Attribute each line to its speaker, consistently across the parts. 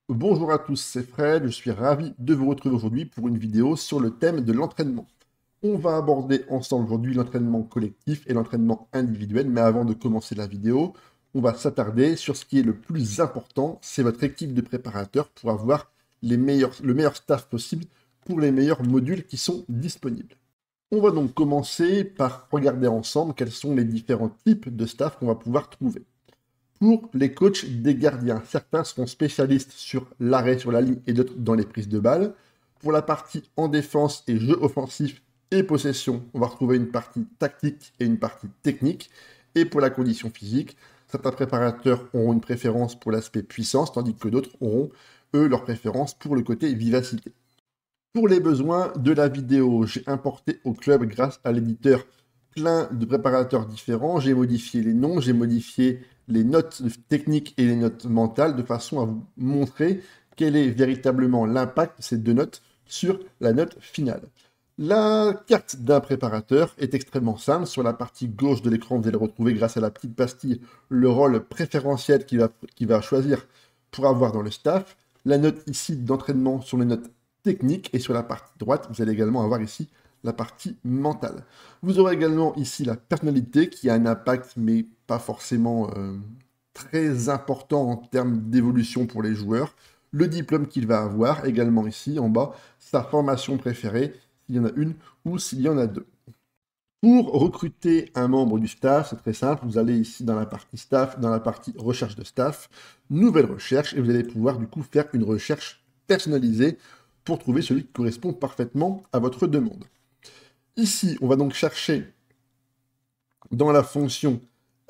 Speaker 1: Bonjour à tous, c'est Fred, je suis ravi de vous retrouver aujourd'hui pour une vidéo sur le thème de l'entraînement. On va aborder ensemble aujourd'hui l'entraînement collectif et l'entraînement individuel, mais avant de commencer la vidéo, on va s'attarder sur ce qui est le plus important, c'est votre équipe de préparateurs pour avoir le meilleur staff possible pour les meilleurs modules qui sont disponibles. On va donc commencer par regarder ensemble quels sont les différents types de staff qu'on va pouvoir trouver. Pour les coachs des gardiens, certains seront spécialistes sur l'arrêt sur la ligne et d'autres dans les prises de balles. Pour la partie en défense et jeu offensif et possession, on va retrouver une partie tactique et une partie technique. Et pour la condition physique, certains préparateurs auront une préférence pour l'aspect puissance, tandis que d'autres auront, eux, leur préférence pour le côté vivacité. Pour les besoins de la vidéo, j'ai importé au club grâce à l'éditeur plein de préparateurs différents. J'ai modifié les noms, j'ai modifié les notes techniques et les notes mentales de façon à vous montrer quel est véritablement l'impact de ces deux notes sur la note finale. La carte d'un préparateur est extrêmement simple. Sur la partie gauche de l'écran, vous allez retrouver grâce à la petite pastille le rôle préférentiel qu'il va choisir pour avoir dans le staff. La note ici d'entraînement sur les notes techniques et sur la partie droite, vous allez également avoir ici la partie mentale. Vous aurez également ici la personnalité qui a un impact, mais pas forcément très important en termes d'évolution pour les joueurs. Le diplôme qu'il va avoir, également ici en bas, sa formation préférée, s'il y en a une ou s'il y en a deux. Pour recruter un membre du staff, c'est très simple, vous allez ici dans la partie staff, dans la partie recherche de staff, nouvelle recherche, et vous allez pouvoir du coup faire une recherche personnalisée pour trouver celui qui correspond parfaitement à votre demande. Ici, on va donc chercher dans la fonction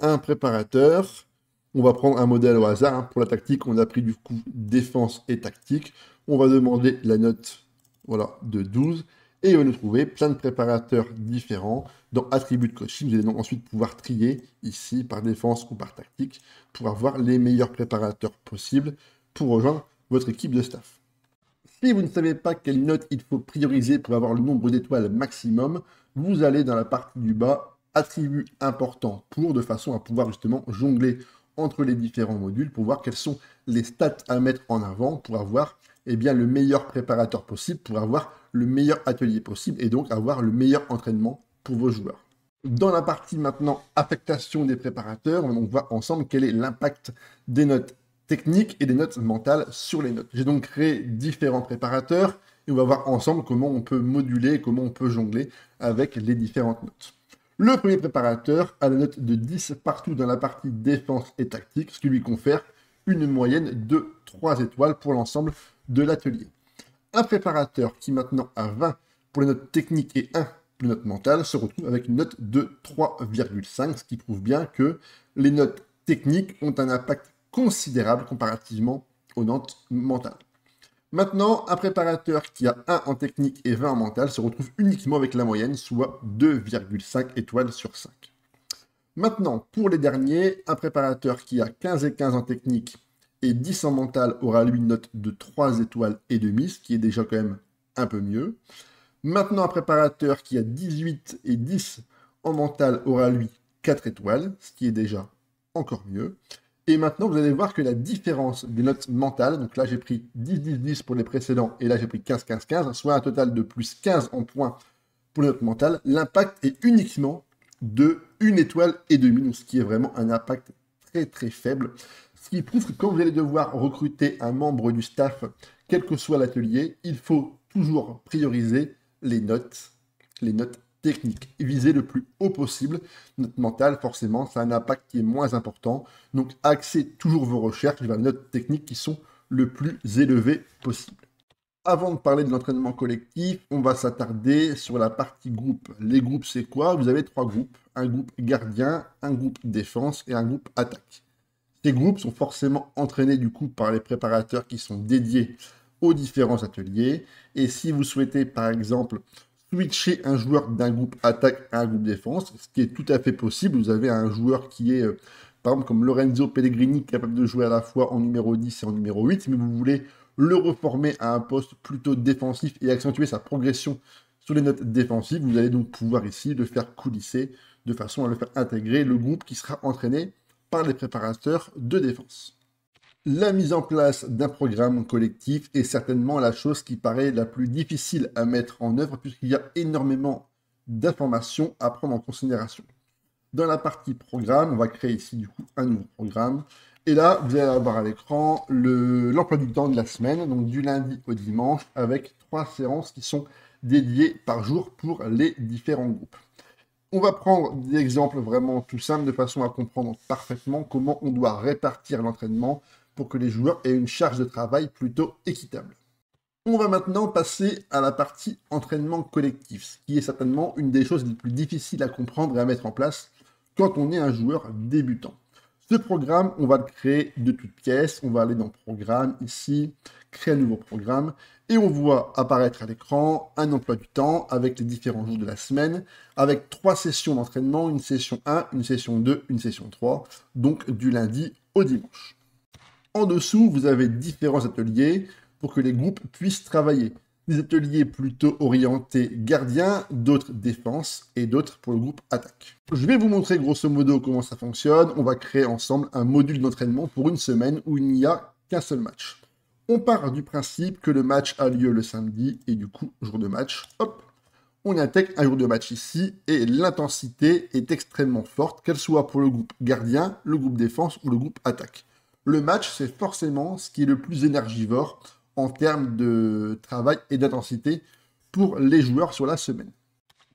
Speaker 1: un préparateur. On va prendre un modèle au hasard. Pour la tactique, on a pris du coup défense et tactique. On va demander la note de 12. Et on va nous trouver plein de préparateurs différents dans attributs de coaching. Vous allez donc ensuite pouvoir trier ici par défense ou par tactique pour avoir les meilleurs préparateurs possibles pour rejoindre votre équipe de staff. Si vous ne savez pas quelle note il faut prioriser pour avoir le nombre d'étoiles maximum, vous allez dans la partie du bas, attributs importants pour, de façon à pouvoir justement jongler entre les différents modules pour voir quels sont les stats à mettre en avant pour avoir le meilleur préparateur possible, pour avoir le meilleur atelier possible et donc avoir le meilleur entraînement pour vos joueurs. Dans la partie maintenant affectation des préparateurs, on va donc voir ensemble quel est l'impact des notes techniques et des notes mentales sur les notes. J'ai donc créé différents préparateurs et on va voir ensemble comment on peut moduler, comment on peut jongler avec les différentes notes. Le premier préparateur a la note de 10 partout dans la partie défense et tactique, ce qui lui confère une moyenne de 3 étoiles pour l'ensemble de l'atelier. Un préparateur qui maintenant a 20 pour les notes techniques et 1 pour les notes mentales se retrouve avec une note de 3,5, ce qui prouve bien que les notes techniques ont un impact considérable comparativement aux notes mentales. Maintenant, un préparateur qui a 1 en technique et 20 en mental se retrouve uniquement avec la moyenne, soit 2,5 étoiles sur 5. Maintenant, pour les derniers, un préparateur qui a 15 et 15 en technique et 10 en mental aura lui une note de 3 étoiles et demie, ce qui est déjà quand même un peu mieux. Maintenant, un préparateur qui a 18 et 10 en mental aura lui 4 étoiles, ce qui est déjà encore mieux. Et maintenant, vous allez voir que la différence des notes mentales, donc là j'ai pris 10-10-10 pour les précédents, et là j'ai pris 15-15-15, soit un total de plus 15 en points pour les notes mentales, l'impact est uniquement de 1 étoile et demie, donc ce qui est vraiment un impact très très faible. Ce qui prouve que quand vous allez devoir recruter un membre du staff, quel que soit l'atelier, il faut toujours prioriser les notes technique et viser le plus haut possible. Note mentale, forcément, ça a un impact qui est moins important. Donc, axez toujours vos recherches vers les notes techniques qui sont le plus élevées possible. Avant de parler de l'entraînement collectif, on va s'attarder sur la partie groupe. Les groupes, c'est quoi? Vous avez 3 groupes. Un groupe gardien, un groupe défense et un groupe attaque. Ces groupes sont forcément entraînés du coup par les préparateurs qui sont dédiés aux différents ateliers. Et si vous souhaitez, par exemple, switcher un joueur d'un groupe attaque à un groupe défense, ce qui est tout à fait possible. Vous avez un joueur qui est, par exemple, comme Lorenzo Pellegrini, capable de jouer à la fois en numéro 10 et en numéro 8, mais vous voulez le reformer à un poste plutôt défensif et accentuer sa progression sur les notes défensives. Vous allez donc pouvoir ici le faire coulisser de façon à le faire intégrer le groupe qui sera entraîné par les préparateurs de défense. La mise en place d'un programme collectif est certainement la chose qui paraît la plus difficile à mettre en œuvre puisqu'il y a énormément d'informations à prendre en considération. Dans la partie programme, on va créer ici du coup un nouveau programme. Et là, vous allez avoir à l'écran l'emploi du temps de la semaine, donc du lundi au dimanche, avec 3 séances qui sont dédiées par jour pour les différents groupes. On va prendre des exemples vraiment tout simples de façon à comprendre parfaitement comment on doit répartir l'entraînement pour que les joueurs aient une charge de travail plutôt équitable. On va maintenant passer à la partie entraînement collectif, ce qui est certainement une des choses les plus difficiles à comprendre et à mettre en place quand on est un joueur débutant. Ce programme, on va le créer de toutes pièces. On va aller dans Programme, ici, créer un nouveau programme. Et on voit apparaître à l'écran un emploi du temps avec les différents jours de la semaine, avec 3 sessions d'entraînement, une session 1, une session 2, une session 3, donc du lundi au dimanche. En dessous, vous avez différents ateliers pour que les groupes puissent travailler. Des ateliers plutôt orientés gardiens, d'autres défense et d'autres pour le groupe attaque. Je vais vous montrer grosso modo comment ça fonctionne. On va créer ensemble un module d'entraînement pour une semaine où il n'y a qu'un seul match. On part du principe que le match a lieu le samedi et du coup, jour de match, hop, on intègre un jour de match ici et l'intensité est extrêmement forte, qu'elle soit pour le groupe gardien, le groupe défense ou le groupe attaque. Le match, c'est forcément ce qui est le plus énergivore en termes de travail et d'intensité pour les joueurs sur la semaine.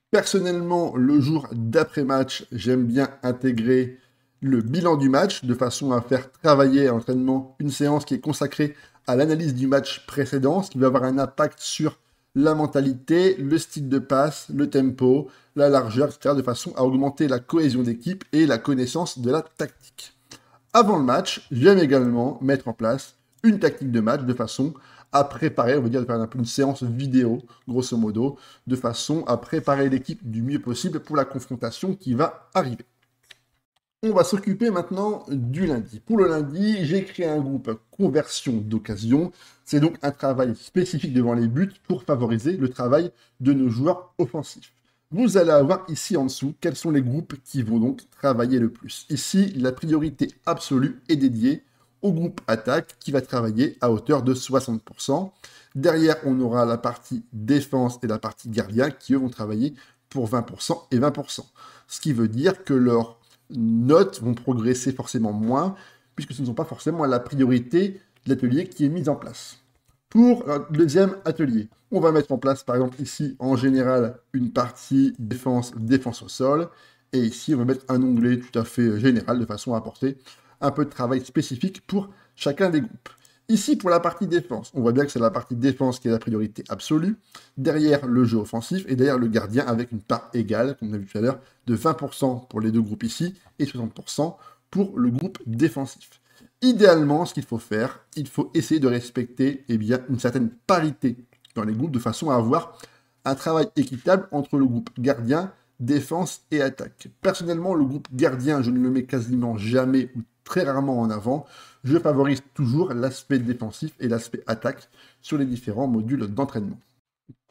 Speaker 1: Personnellement, le jour d'après-match, j'aime bien intégrer le bilan du match de façon à faire travailler à l'entraînement une séance qui est consacrée à l'analyse du match précédent, ce qui va avoir un impact sur la mentalité, le style de passe, le tempo, la largeur, etc., de façon à augmenter la cohésion d'équipe et la connaissance de la tactique. Avant le match, j'aime également mettre en place une tactique de match de façon à préparer, on va dire, de faire un peu une séance vidéo, grosso modo, de façon à préparer l'équipe du mieux possible pour la confrontation qui va arriver. On va s'occuper maintenant du lundi. Pour le lundi, j'ai créé un groupe conversion d'occasion. C'est donc un travail spécifique devant les buts pour favoriser le travail de nos joueurs offensifs. Vous allez avoir ici en dessous quels sont les groupes qui vont donc travailler le plus. Ici, la priorité absolue est dédiée au groupe attaque qui va travailler à hauteur de 60%. Derrière, on aura la partie défense et la partie gardien qui, eux, vont travailler pour 20% et 20%. Ce qui veut dire que leurs notes vont progresser forcément moins puisque ce ne sont pas forcément la priorité de l'atelier qui est mise en place. Pour le deuxième atelier, on va mettre en place, par exemple, ici, en général, une partie défense au sol. Et ici, on va mettre un onglet tout à fait général, de façon à apporter un peu de travail spécifique pour chacun des groupes. Ici, pour la partie défense, on voit bien que c'est la partie défense qui est la priorité absolue. Derrière, le jeu offensif et derrière le gardien avec une part égale, comme on a vu tout à l'heure, de 20% pour les deux groupes ici et 60% pour le groupe défensif. Idéalement, ce qu'il faut faire, il faut essayer de respecter une certaine parité dans les groupes de façon à avoir un travail équitable entre le groupe gardien, défense et attaque. Personnellement, le groupe gardien, je ne le mets quasiment jamais ou très rarement en avant. Je favorise toujours l'aspect défensif et l'aspect attaque sur les différents modules d'entraînement.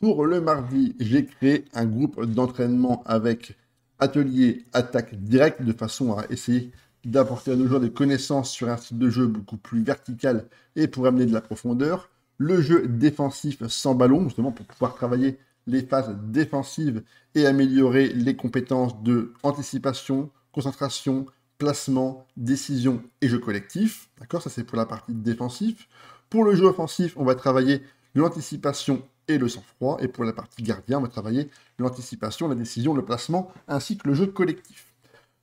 Speaker 1: Pour le mardi, j'ai créé un groupe d'entraînement avec atelier attaque directe de façon à essayer d'apporter à nos joueurs des connaissances sur un style de jeu beaucoup plus vertical et pour amener de la profondeur. Le jeu défensif sans ballon, justement pour pouvoir travailler les phases défensives et améliorer les compétences de anticipation, concentration, placement, décision et jeu collectif. D'accord, ça c'est pour la partie défensive. Pour le jeu offensif, on va travailler l'anticipation et le sang-froid. Et pour la partie gardien, on va travailler l'anticipation, la décision, le placement, ainsi que le jeu collectif.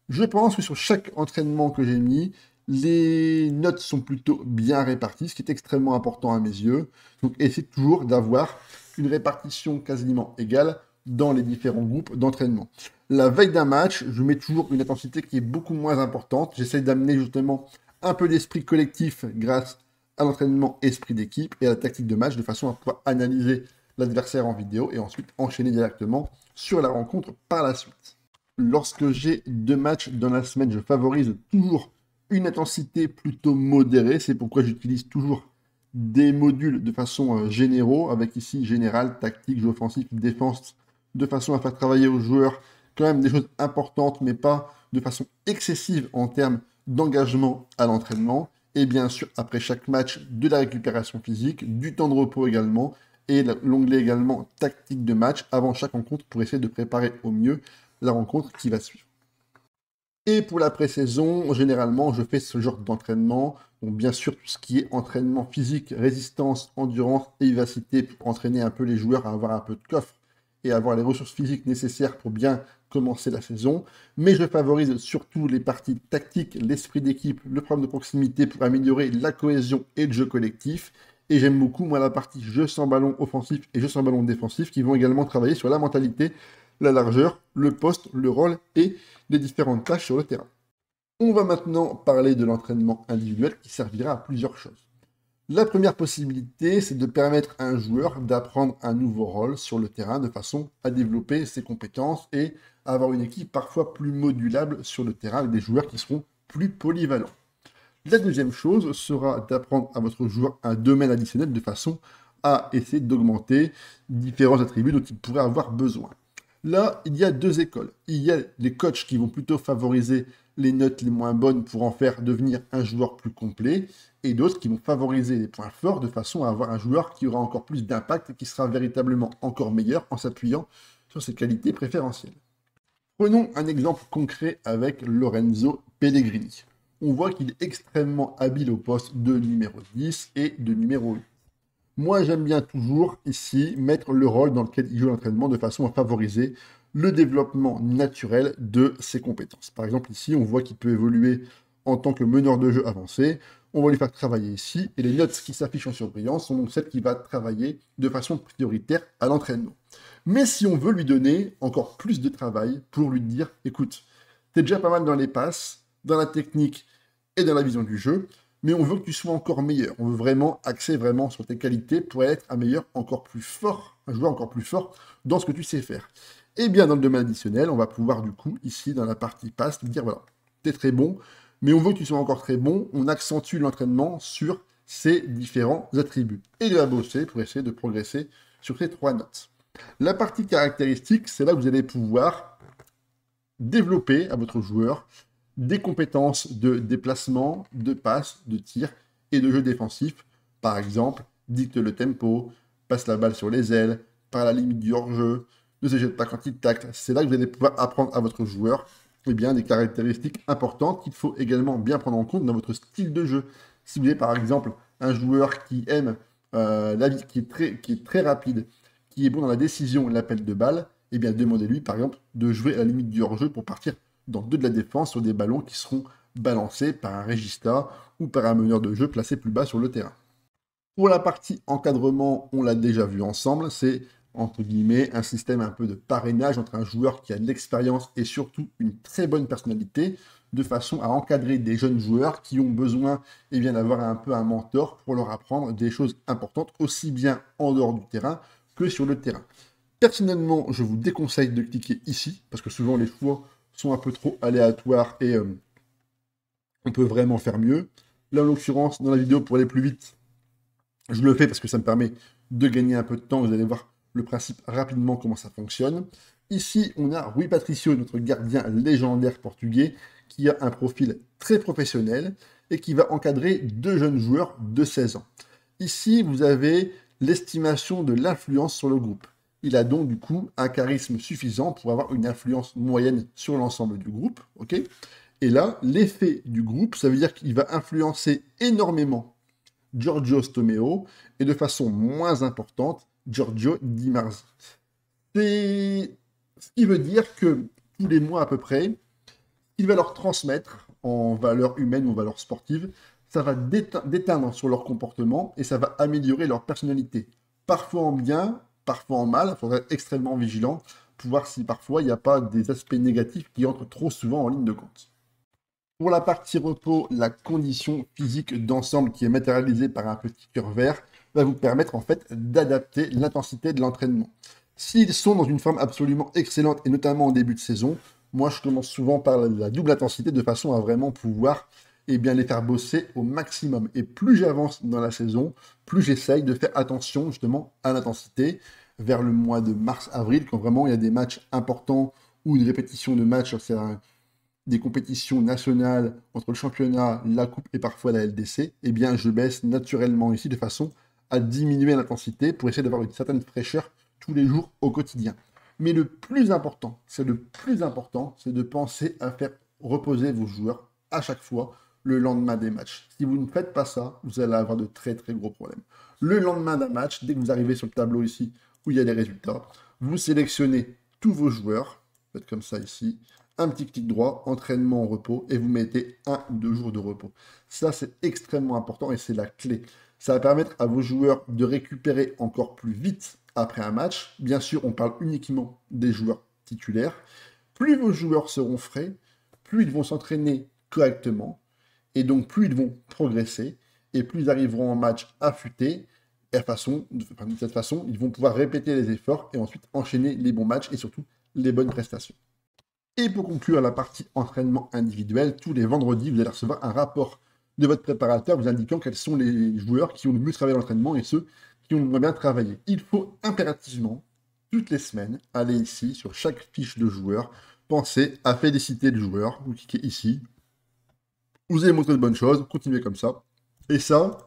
Speaker 1: Je pense que sur chaque entraînement que j'ai mis, les notes sont plutôt bien réparties, ce qui est extrêmement important à mes yeux. Donc essayez toujours d'avoir une répartition quasiment égale dans les différents groupes d'entraînement. La veille d'un match, je mets toujours une intensité qui est beaucoup moins importante. J'essaie d'amener justement un peu d'esprit collectif grâce à l'entraînement esprit d'équipe et à la tactique de match de façon à pouvoir analyser l'adversaire en vidéo et ensuite enchaîner directement sur la rencontre par la suite. Lorsque j'ai 2 matchs dans la semaine, je favorise toujours une intensité plutôt modérée. C'est pourquoi j'utilise toujours des modules de façon généraux, avec ici général, tactique, jeu offensif, défense, de façon à faire travailler aux joueurs quand même des choses importantes, mais pas de façon excessive en termes d'engagement à l'entraînement. et bien sûr, après chaque match, de la récupération physique, du temps de repos également, et l'onglet également tactique de match avant chaque rencontre pour essayer de préparer au mieux la rencontre qui va suivre. Et pour la pré-saison, généralement, je fais ce genre d'entraînement. Donc, bien sûr, tout ce qui est entraînement physique, résistance, endurance et vivacité pour entraîner un peu les joueurs à avoir un peu de coffre et avoir les ressources physiques nécessaires pour bien commencer la saison. Mais je favorise surtout les parties tactiques, l'esprit d'équipe, le problème de proximité pour améliorer la cohésion et le jeu collectif. Et j'aime beaucoup, moi, la partie jeu sans ballon offensif et jeu sans ballon défensif qui vont également travailler sur la mentalité, la largeur, le poste, le rôle et les différentes tâches sur le terrain. On va maintenant parler de l'entraînement individuel qui servira à plusieurs choses. La première possibilité, c'est de permettre à un joueur d'apprendre un nouveau rôle sur le terrain de façon à développer ses compétences et avoir une équipe parfois plus modulable sur le terrain avec des joueurs qui seront plus polyvalents. La deuxième chose sera d'apprendre à votre joueur un domaine additionnel de façon à essayer d'augmenter différents attributs dont il pourrait avoir besoin. Là, il y a deux écoles. Il y a les coachs qui vont plutôt favoriser les notes les moins bonnes pour en faire devenir un joueur plus complet, et d'autres qui vont favoriser les points forts de façon à avoir un joueur qui aura encore plus d'impact et qui sera véritablement encore meilleur en s'appuyant sur ses qualités préférentielles. Prenons un exemple concret avec Lorenzo Pellegrini. On voit qu'il est extrêmement habile au poste de numéro 10 et de numéro 8. Moi, j'aime bien toujours, ici, mettre le rôle dans lequel il joue l'entraînement de façon à favoriser le développement naturel de ses compétences. Par exemple, ici, on voit qu'il peut évoluer en tant que meneur de jeu avancé. On va lui faire travailler ici, et les notes qui s'affichent en surbrillance sont donc celles qu'il va travailler de façon prioritaire à l'entraînement. Mais si on veut lui donner encore plus de travail pour lui dire, écoute, t'es déjà pas mal dans les passes, dans la technique et dans la vision du jeu, mais on veut que tu sois encore meilleur. On veut vraiment axer vraiment sur tes qualités pour être un meilleur encore plus fort, un joueur encore plus fort dans ce que tu sais faire. Et bien dans le domaine additionnel, on va pouvoir du coup, ici dans la partie passe, lui dire voilà, t'es très bon, mais on veut que tu sois encore très bon, on accentue l'entraînement sur ces différents attributs. Et il va bosser pour essayer de progresser sur ces trois notes. La partie caractéristique, c'est là que vous allez pouvoir développer à votre joueur des compétences de déplacement, de passe, de tir et de jeu défensif. Par exemple, dicte le tempo, passe la balle sur les ailes, par la limite du hors-jeu, ne se jette pas quand il tacle. C'est là que vous allez pouvoir apprendre à votre joueur des caractéristiques importantes qu'il faut également bien prendre en compte dans votre style de jeu. Si vous avez par exemple un joueur qui aime la vie, qui est très rapide, qui est bon dans la décision et l'appel de balle, eh bien demandez-lui par exemple de jouer à la limite du hors-jeu pour partir dans deux de la défense sur des ballons qui seront balancés par un régista ou par un meneur de jeu placé plus bas sur le terrain. Pour la partie encadrement, on l'a déjà vu ensemble, c'est entre guillemets un système un peu de parrainage entre un joueur qui a de l'expérience et surtout une très bonne personnalité, de façon à encadrer des jeunes joueurs qui ont besoin d'avoir un peu un mentor pour leur apprendre des choses importantes, aussi bien en dehors du terrain que sur le terrain. Personnellement, je vous déconseille de cliquer ici, parce que souvent les choix sont un peu trop aléatoires et on peut vraiment faire mieux. Là, en l'occurrence, dans la vidéo, pour aller plus vite, je le fais parce que ça me permet de gagner un peu de temps. Vous allez voir le principe rapidement comment ça fonctionne. Ici, on a Rui Patricio, notre gardien légendaire portugais, qui a un profil très professionnel et qui va encadrer deux jeunes joueurs de 16 ans. Ici, vous avez l'estimation de l'influence sur le groupe. Il a donc du coup un charisme suffisant pour avoir une influence moyenne sur l'ensemble du groupe. Ok ? Et là, l'effet du groupe, ça veut dire qu'il va influencer énormément Giorgio Stomeo et de façon moins importante Giorgio Di Marzi. C'est ce qui veut dire que tous les mois à peu près, il va leur transmettre en valeurs humaines ou en valeurs sportives, ça va déteindre sur leur comportement et ça va améliorer leur personnalité. Parfois en bien, parfois en mal, il faudra être extrêmement vigilant pour voir si parfois il n'y a pas des aspects négatifs qui entrent trop souvent en ligne de compte. Pour la partie repos, la condition physique d'ensemble qui est matérialisée par un petit cœur vert va vous permettre en fait d'adapter l'intensité de l'entraînement. S'ils sont dans une forme absolument excellente et notamment en début de saison, moi je commence souvent par la double intensité de façon à vraiment pouvoir les faire bosser au maximum. Et plus j'avance dans la saison, plus j'essaye de faire attention justement à l'intensité vers le mois de mars-avril, quand vraiment il y a des matchs importants ou une répétition de matchs, des compétitions nationales entre le championnat, la coupe et parfois la LDC, eh bien je baisse naturellement ici de façon à diminuer l'intensité pour essayer d'avoir une certaine fraîcheur tous les jours au quotidien. Mais le plus important, c'est de penser à faire reposer vos joueurs à chaque fois le lendemain des matchs. Si vous ne faites pas ça, vous allez avoir de très très gros problèmes. Le lendemain d'un match, dès que vous arrivez sur le tableau ici où il y a les résultats, vous sélectionnez tous vos joueurs, faites comme ça ici, un petit clic droit, entraînement en repos, et vous mettez 1 ou 2 jours de repos. Ça, c'est extrêmement important et c'est la clé. Ça va permettre à vos joueurs de récupérer encore plus vite après un match. Bien sûr, on parle uniquement des joueurs titulaires. Plus vos joueurs seront frais, plus ils vont s'entraîner correctement, et donc plus ils vont progresser, et plus ils arriveront en match affûtés. Et de cette façon, ils vont pouvoir répéter les efforts et ensuite enchaîner les bons matchs et surtout les bonnes prestations. Et pour conclure la partie entraînement individuel, tous les vendredis, vous allez recevoir un rapport de votre préparateur vous indiquant quels sont les joueurs qui ont le mieux travaillé l'entraînement et ceux qui ont le moins bien travaillé. Il faut impérativement, toutes les semaines, aller ici, sur chaque fiche de joueur, penser à féliciter le joueur. Vous cliquez ici, vous avez montré de bonnes choses, continuez comme ça. Et ça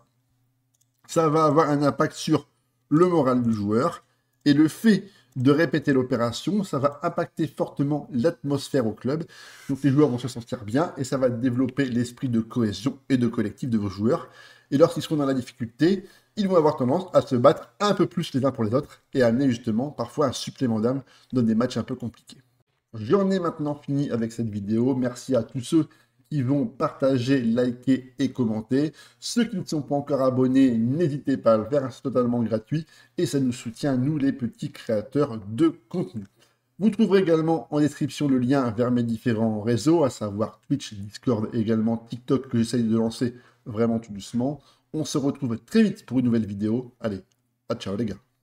Speaker 1: va avoir un impact sur le moral du joueur. Et le fait de répéter l'opération, ça va impacter fortement l'atmosphère au club. Donc les joueurs vont se sentir bien et ça va développer l'esprit de cohésion et de collectif de vos joueurs. Et lorsqu'ils seront dans la difficulté, ils vont avoir tendance à se battre un peu plus les uns pour les autres et à amener justement parfois un supplément d'âme dans des matchs un peu compliqués. J'en ai maintenant fini avec cette vidéo. Merci à tous ceux qui vont partager, liker et commenter. Ceux qui ne sont pas encore abonnés, n'hésitez pas à le faire, c'est totalement gratuit et ça nous soutient, nous les petits créateurs de contenu. Vous trouverez également en description le lien vers mes différents réseaux, à savoir Twitch, Discord et également TikTok que j'essaye de lancer vraiment tout doucement. On se retrouve très vite pour une nouvelle vidéo. Allez, à ciao les gars.